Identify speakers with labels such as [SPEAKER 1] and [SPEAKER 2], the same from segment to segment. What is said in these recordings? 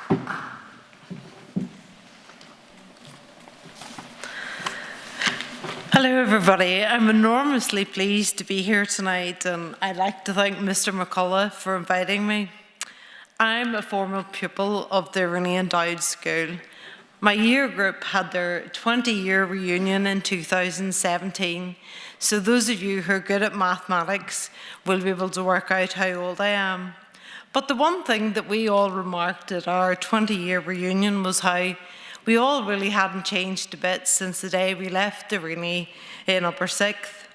[SPEAKER 1] Hello everybody, I'm enormously pleased to be here tonight and I'd like to thank Mr McCullough for inviting me. I'm a former pupil of the Rainey Endowed School. My year group had their 20-year reunion in 2017, so those of you who are good at mathematics will be able to work out how old I am. But the one thing that we all remarked at our 20-year reunion was how we all really hadn't changed a bit since the day we left the Rainey in upper sixth.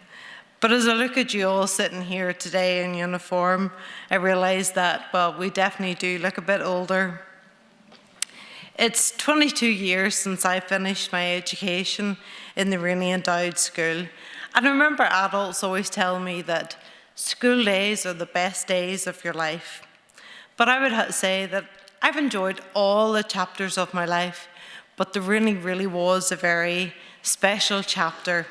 [SPEAKER 1] But as I look at you all sitting here today in uniform, I realise that, well, we definitely do look a bit older. It's 22 years since I finished my education in the Rainey Endowed School. And I remember adults always telling me that school days are the best days of your life. But I would say that I've enjoyed all the chapters of my life, but the Rainey really was a very special chapter.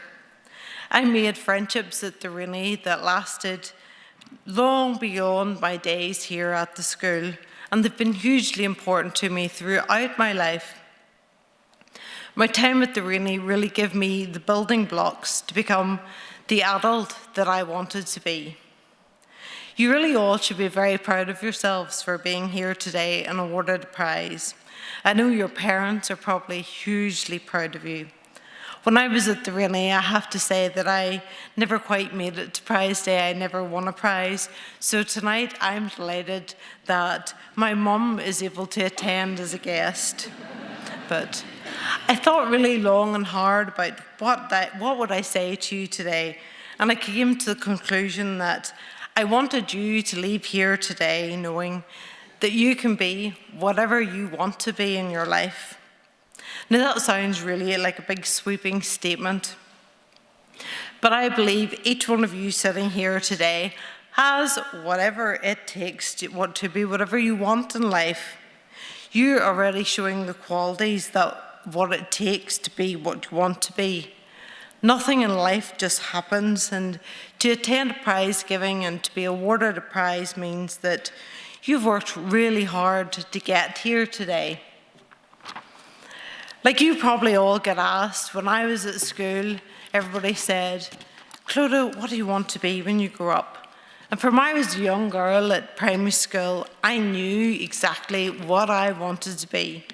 [SPEAKER 1] I made friendships at the Rainey that lasted long beyond my days here at the school, and they've been hugely important to me throughout my life. My time at the Rainey really gave me the building blocks to become the adult that I wanted to be. You really all should be very proud of yourselves for being here today and awarded a prize. I know your parents are probably hugely proud of you. When I was at the Rainey, I have to say that I never quite made it to prize day. I never won a prize. So tonight I'm delighted that my mum is able to attend as a guest. But I thought really long and hard about what would I say to you today. And I came to the conclusion that I wanted you to leave here today knowing that you can be whatever you want to be in your life. Now that sounds really like a big sweeping statement, but I believe each one of you sitting here today has whatever it takes to be whatever you want in life. You're already showing the qualities that what it takes to be what you want to be. Nothing in life just happens, and to attend a prize giving and to be awarded a prize means that you've worked really hard to get here today. Like you probably all get asked, when I was at school, everybody said, Clodagh, what do you want to be when you grow up? And from I was a young girl at primary school, I knew exactly what I wanted to be.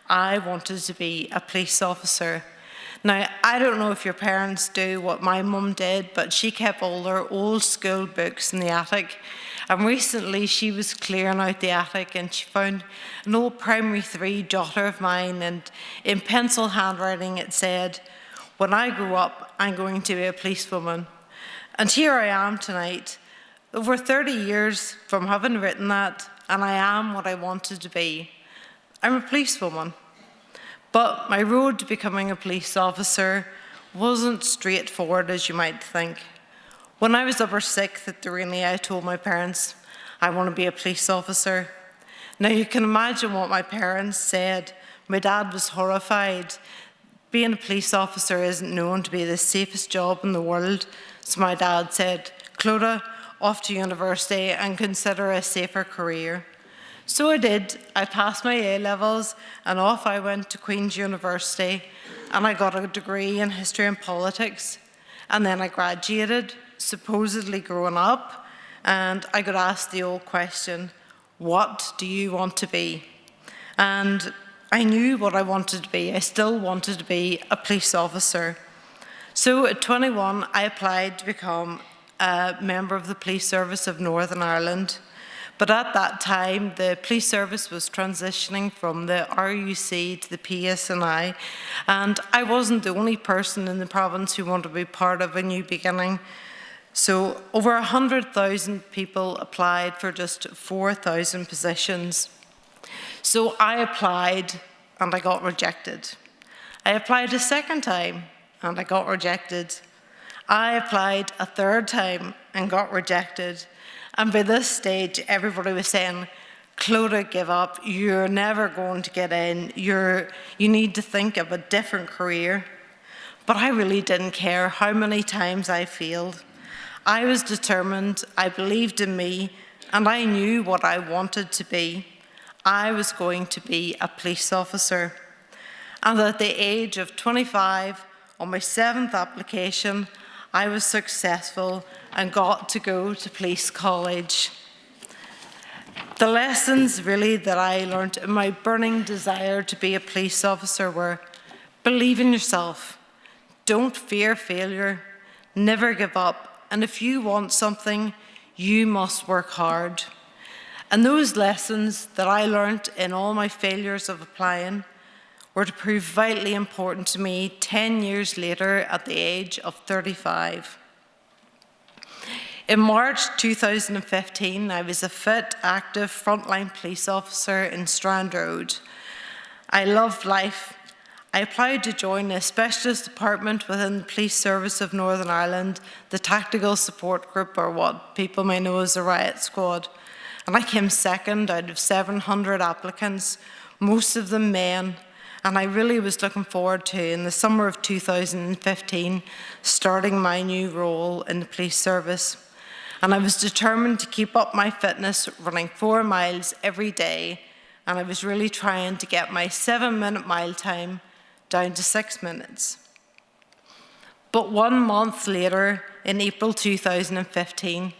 [SPEAKER 1] I wanted to be a police officer. Now, I don't know if your parents do what my mum did, but she kept all her old school books in the attic. And recently she was clearing out the attic and she found an old primary 3 jotter of mine, and in pencil handwriting it said, when I grow up, I'm going to be a policewoman. And here I am tonight, over 30 years from having written that, and I am what I wanted to be. I'm a policewoman. But my road to becoming a police officer wasn't straightforward as you might think. When I was upper sixth at the Rainey, I told my parents, I want to be a police officer. Now you can imagine what my parents said. My dad was horrified. Being a police officer isn't known to be the safest job in the world. So my dad said, Clodagh, off to university and consider a safer career. So I did. I passed my A-levels and off I went to Queen's University, and I got a degree in history and politics. And then I graduated, supposedly growing up, and I got asked the old question, what do you want to be? And I knew what I wanted to be. I still wanted to be a police officer. So at 21, I applied to become a member of the Police Service of Northern Ireland. But at that time, the police service was transitioning from the RUC to the PSNI, and I wasn't the only person in the province who wanted to be part of a new beginning. So over 100,000 people applied for just 4,000 positions. So I applied and I got rejected. I applied a second time and I got rejected. I applied a third time and got rejected. And by this stage, everybody was saying, Clodagh, give up, you're never going to get in, you need to think of a different career. But I really didn't care how many times I failed. I was determined, I believed in me, and I knew what I wanted to be. I was going to be a police officer. And at the age of 25, on my 7th application, I was successful and got to go to police college. The lessons really that I learned in my burning desire to be a police officer were: believe in yourself, don't fear failure, never give up, and if you want something, you must work hard. And those lessons that I learned in all my failures of applying were to prove vitally important to me 10 years later at the age of 35. In March 2015, I was a fit, active, frontline police officer in Strand Road. I loved life. I applied to join a specialist department within the Police Service of Northern Ireland, the Tactical Support Group, or what people may know as the Riot Squad. And I came second out of 700 applicants, most of them men. And I really was looking forward to, in the summer of 2015, starting my new role in the police service. And I was determined to keep up my fitness, running 4 miles every day. And I was really trying to get my 7-minute mile time down to 6 minutes. But 1 month later, in April 2015,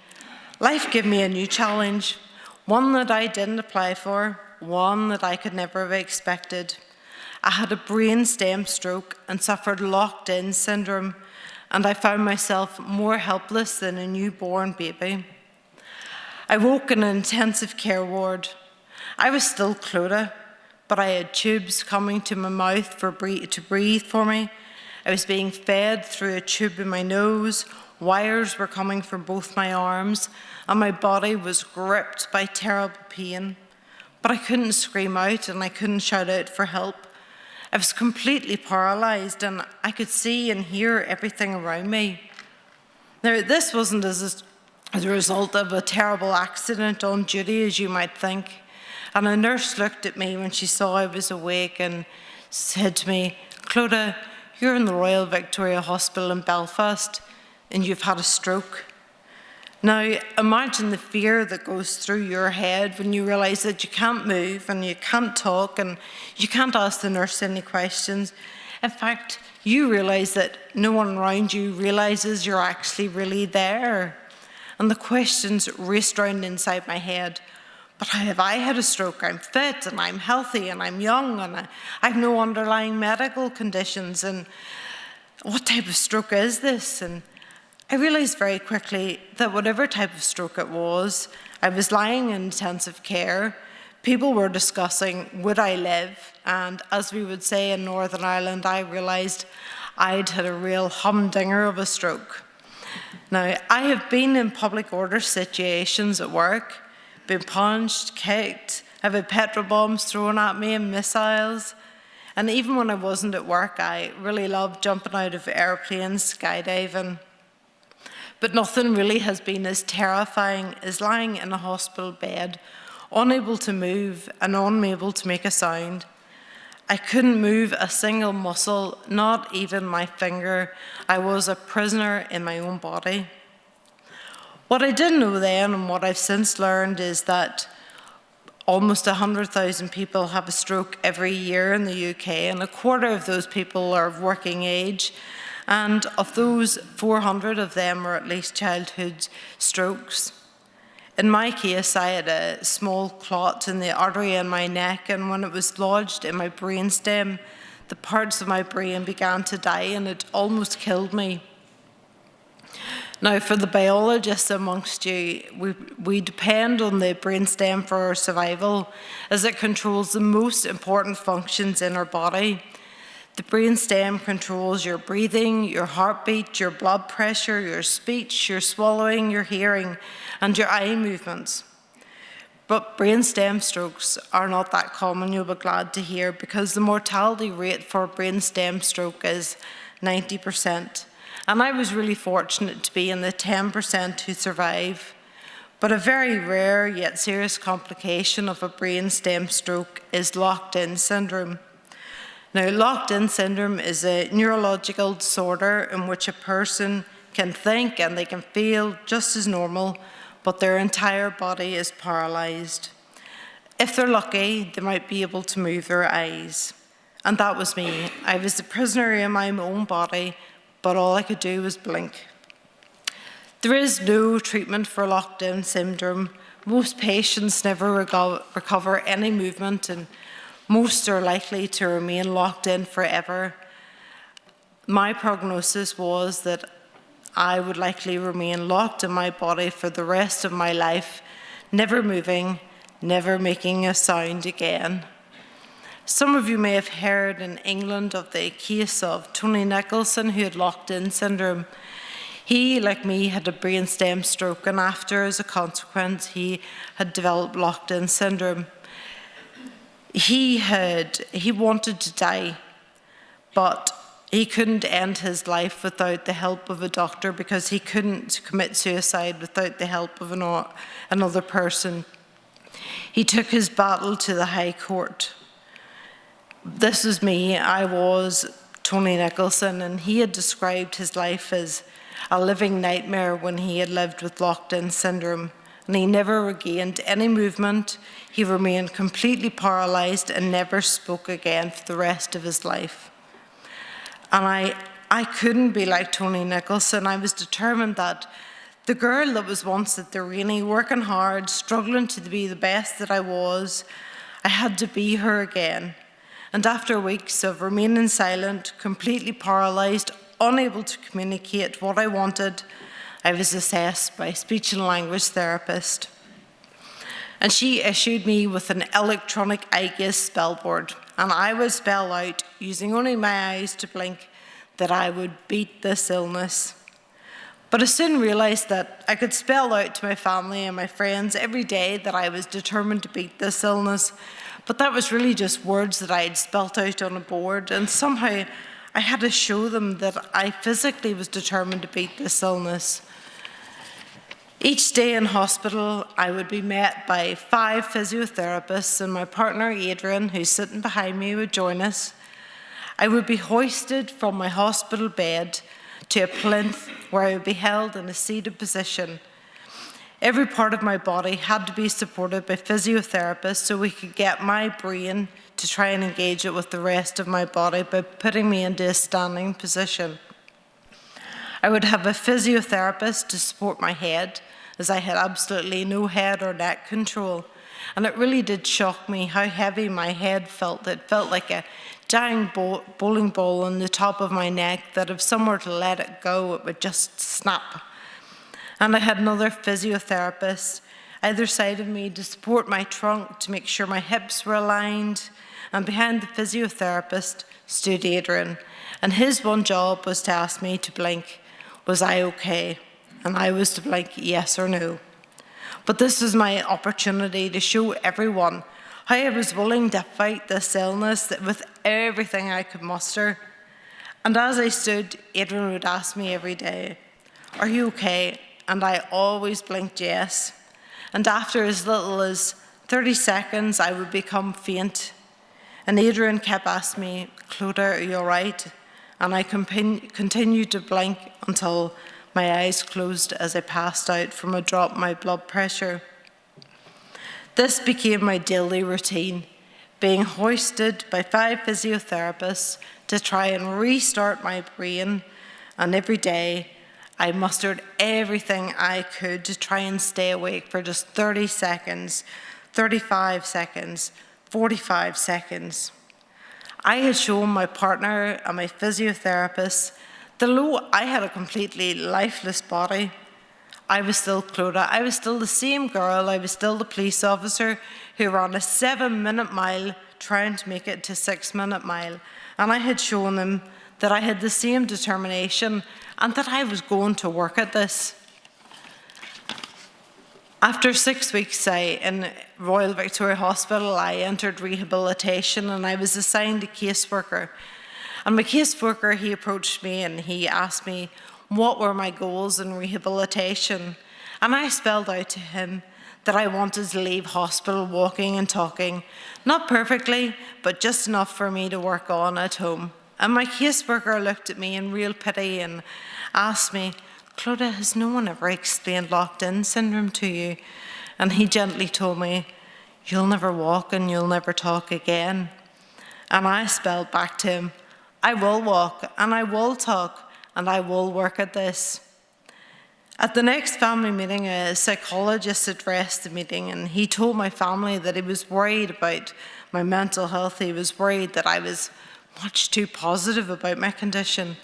[SPEAKER 1] life gave me a new challenge, one that I didn't apply for, one that I could never have expected. I had a brain stem stroke and suffered locked-in syndrome, and I found myself more helpless than a newborn baby. I woke in an intensive care ward. I was still Clodagh, but I had tubes coming to my mouth to breathe for me. I was being fed through a tube in my nose, wires were coming from both my arms, and my body was gripped by terrible pain. But I couldn't scream out and I couldn't shout out for help. I was completely paralysed and I could see and hear everything around me. Now, this wasn't as a result of a terrible accident on duty, as you might think. And a nurse looked at me when she saw I was awake and said to me, "Clodagh, you're in the Royal Victoria Hospital in Belfast and you've had a stroke." Now, imagine the fear that goes through your head when you realise that you can't move and you can't talk and you can't ask the nurse any questions. In fact, you realise that no one around you realises you're actually really there. And the questions raced round inside my head. But how have I had a stroke? I'm fit and I'm healthy and I'm young and I've no underlying medical conditions. And what type of stroke is this? And I realised very quickly that whatever type of stroke it was, I was lying in intensive care. People were discussing, would I live? And as we would say in Northern Ireland, I realised I'd had a real humdinger of a stroke. Now, I have been in public order situations at work, been punched, kicked, I've had petrol bombs thrown at me and missiles. And even when I wasn't at work, I really loved jumping out of airplanes, skydiving. But nothing really has been as terrifying as lying in a hospital bed, unable to move and unable to make a sound. I couldn't move a single muscle, not even my finger. I was a prisoner in my own body. What I didn't know then, and what I've since learned, is that almost 100,000 people have a stroke every year in the UK, and a quarter of those people are of working age. And of those, 400 of them are at least childhood strokes. In my case, I had a small clot in the artery in my neck, and when it was lodged in my brainstem, the parts of my brain began to die, and it almost killed me. Now, for the biologists amongst you, we depend on the brainstem for our survival, as it controls the most important functions in our body. The brainstem controls your breathing, your heartbeat, your blood pressure, your speech, your swallowing, your hearing, and your eye movements. But brainstem strokes are not that common, you'll be glad to hear, because the mortality rate for brainstem stroke is 90%. And I was really fortunate to be in the 10% who survive. But a very rare yet serious complication of a brainstem stroke is locked-in syndrome. Now, locked-in syndrome is a neurological disorder in which a person can think and they can feel just as normal, but their entire body is paralysed. If they're lucky, they might be able to move their eyes. And that was me. I was a prisoner in my own body, but all I could do was blink. There is no treatment for locked-in syndrome. Most patients never recover any movement, and most are likely to remain locked in forever. My prognosis was that I would likely remain locked in my body for the rest of my life, never moving, never making a sound again. Some of you may have heard in England of the case of Tony Nicholson, who had locked-in syndrome. He, like me, had a brainstem stroke, and after, as a consequence, he had developed locked-in syndrome. He wanted to die, but he couldn't end his life without the help of a doctor, because he couldn't commit suicide without the help of another person. He took his battle to the High Court. This was me. I was Tony Nicholson, and he had described his life as a living nightmare when he had lived with locked-in syndrome, and he never regained any movement. He remained completely paralysed and never spoke again for the rest of his life. And I couldn't be like Tony Nicholson. I was determined that the girl that was once at the Rainey, working hard, struggling to be the best that I was, I had to be her again. And after weeks of remaining silent, completely paralysed, unable to communicate what I wanted, I was assessed by a speech and language therapist. And she issued me with an electronic eye gaze spellboard, and I would spell out, using only my eyes to blink, that I would beat this illness. But I soon realised that I could spell out to my family and my friends every day that I was determined to beat this illness, but that was really just words that I had spelt out on a board, and somehow I had to show them that I physically was determined to beat this illness. Each day in hospital, I would be met by 5 physiotherapists, and my partner, Adrian, who's sitting behind me, would join us. I would be hoisted from my hospital bed to a plinth where I would be held in a seated position. Every part of my body had to be supported by physiotherapists so we could get my brain to try and engage it with the rest of my body by putting me into a standing position. I would have a physiotherapist to support my head, as I had absolutely no head or neck control. And it really did shock me how heavy my head felt. It felt like a giant bowling ball on the top of my neck that if someone were to let it go, it would just snap. And I had another physiotherapist either side of me to support my trunk to make sure my hips were aligned. And behind the physiotherapist stood Adrian. And his one job was to ask me to blink, was I okay? And I was to blink yes or no. But this was my opportunity to show everyone how I was willing to fight this illness with everything I could muster. And as I stood, Adrian would ask me every day, "Are you okay?" And I always blinked yes. And after as little as 30 seconds, I would become faint. And Adrian kept asking me, "Clodagh, are you all right?" And I continued to blink until my eyes closed as I passed out from a drop in my blood pressure. This became my daily routine, being hoisted by 5 physiotherapists to try and restart my brain. And every day, I mustered everything I could to try and stay awake for just 30 seconds, 35 seconds, 45 seconds. I had shown my partner and my physiotherapist that although I had a completely lifeless body, I was still Clodagh. I was still the same girl. I was still the police officer who ran a 7-minute mile trying to make it to 6-minute mile. And I had shown them that I had the same determination and that I was going to work at this. After 6 weeks in Royal Victoria Hospital, I entered rehabilitation and I was assigned a caseworker. And my caseworker, he approached me and he asked me what were my goals in rehabilitation. And I spelled out to him that I wanted to leave hospital walking and talking, not perfectly, but just enough for me to work on at home. And my caseworker looked at me in real pity and asked me, "Clodagh, has no one ever explained locked-in syndrome to you?" And he gently told me, "You'll never walk and you'll never talk again." And I spelled back to him, "I will walk and I will talk and I will work at this." At the next family meeting, a psychologist addressed the meeting, and he told my family that he was worried about my mental health. He was worried that I was much too positive about my condition.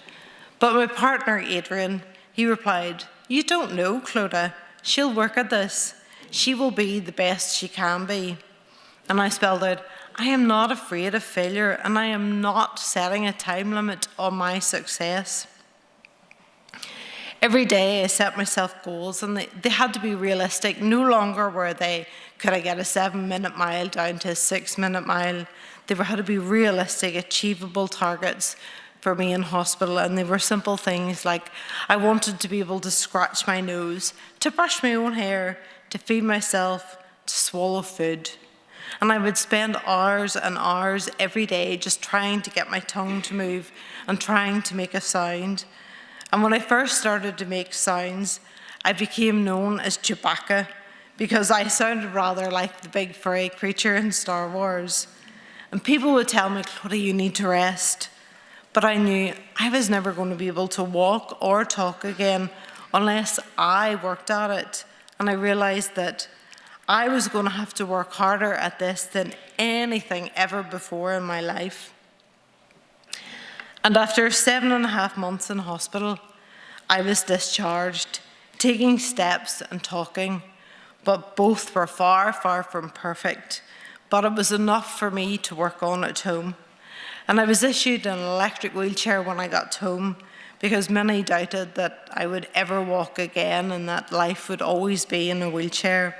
[SPEAKER 1] But my partner, Adrian, he replied, "You don't know, Clodagh. She'll work at this. She will be the best she can be." And I spelled out, "I am not afraid of failure, and I am not setting a time limit on my success." Every day I set myself goals, and they had to be realistic. No longer were they, could I get a 7-minute mile down to a 6-minute mile? They had to be realistic, achievable targets for me in hospital, and they were simple things like I wanted to be able to scratch my nose, to brush my own hair, to feed myself, to swallow food. And I would spend hours and hours every day just trying to get my tongue to move and trying to make a sound. And when I first started to make sounds, I became known as Chewbacca because I sounded rather like the big furry creature in Star Wars. And people would tell me, "Clodagh, you need to rest." But I knew I was never going to be able to walk or talk again unless I worked at it. And I realized that I was going to have to work harder at this than anything ever before in my life. And after 7.5 months in hospital, I was discharged, taking steps and talking, but both were far, far from perfect. But it was enough for me to work on at home. And I was issued an electric wheelchair when I got home because many doubted that I would ever walk again and that life would always be in a wheelchair.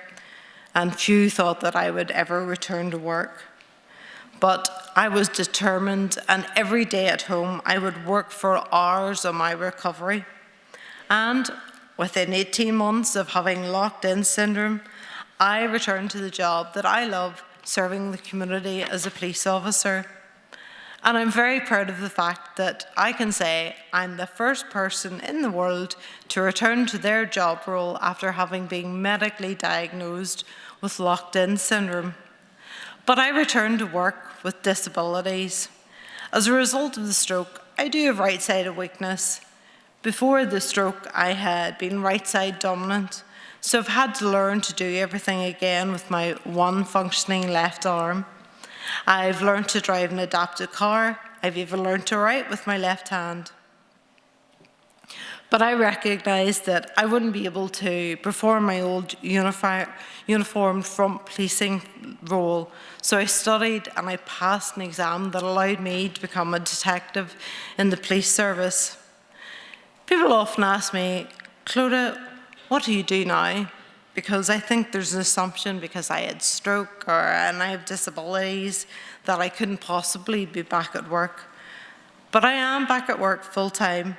[SPEAKER 1] And few thought that I would ever return to work. But I was determined, and every day at home I would work for hours on my recovery. And within 18 months of having locked-in syndrome, I returned to the job that I love, serving the community as a police officer. And I'm very proud of the fact that I can say I'm the first person in the world to return to their job role after having been medically diagnosed with locked-in syndrome. But I returned to work with disabilities. As a result of the stroke, I do have right-sided weakness. Before the stroke, I had been right-side dominant, so I've had to learn to do everything again with my one functioning left arm. I've learned to drive an adapted car. I've even learned to write with my left hand. But I recognised that I wouldn't be able to perform my old uniformed front policing role, so I studied and I passed an exam that allowed me to become a detective in the police service. People often ask me, "Clodagh, what do you do now?" Because I think there's an assumption because I had stroke and I have disabilities that I couldn't possibly be back at work. But I am back at work full-time.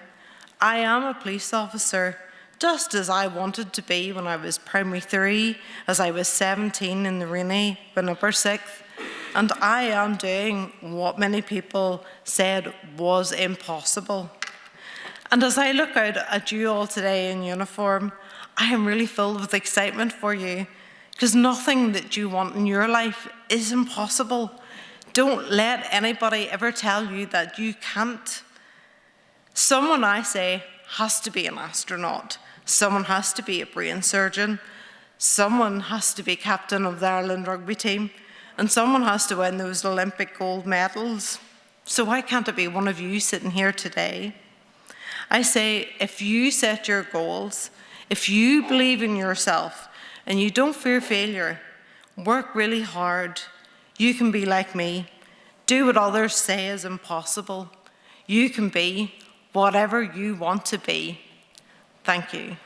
[SPEAKER 1] I am a police officer, just as I wanted to be when I was primary 3, as I was 17 in the Rainey, when upper 6th, and I am doing what many people said was impossible. And as I look out at you all today in uniform, I am really filled with excitement for you, because nothing that you want in your life is impossible. Don't let anybody ever tell you that you can't. Someone, I say, has to be an astronaut. Someone has to be a brain surgeon. Someone has to be captain of the Ireland rugby team. And someone has to win those Olympic gold medals. So why can't it be one of you sitting here today? I say, if you set your goals, if you believe in yourself, and you don't fear failure, work really hard, you can be like me. Do what others say is impossible. You can be whatever you want to be. Thank you.